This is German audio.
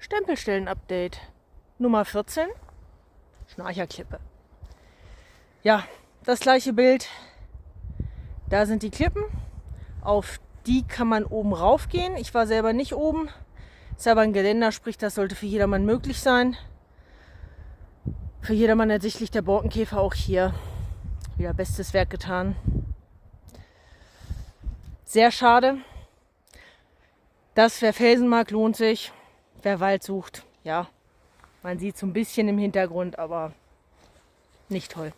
Stempelstellen-Update. Nummer 14, Schnarcherklippe. Ja, das gleiche Bild. Da sind die Klippen. Auf die kann man oben rauf gehen. Ich war selber nicht oben. Ist aber ein Geländer, sprich, das sollte für jedermann möglich sein. Für jedermann ersichtlich, der Borkenkäfer auch hier. Wieder bestes Werk getan. Sehr schade. Das, wer Felsen mag, lohnt sich. Wer Wald sucht, ja, man sieht so ein bisschen im Hintergrund, aber nicht toll.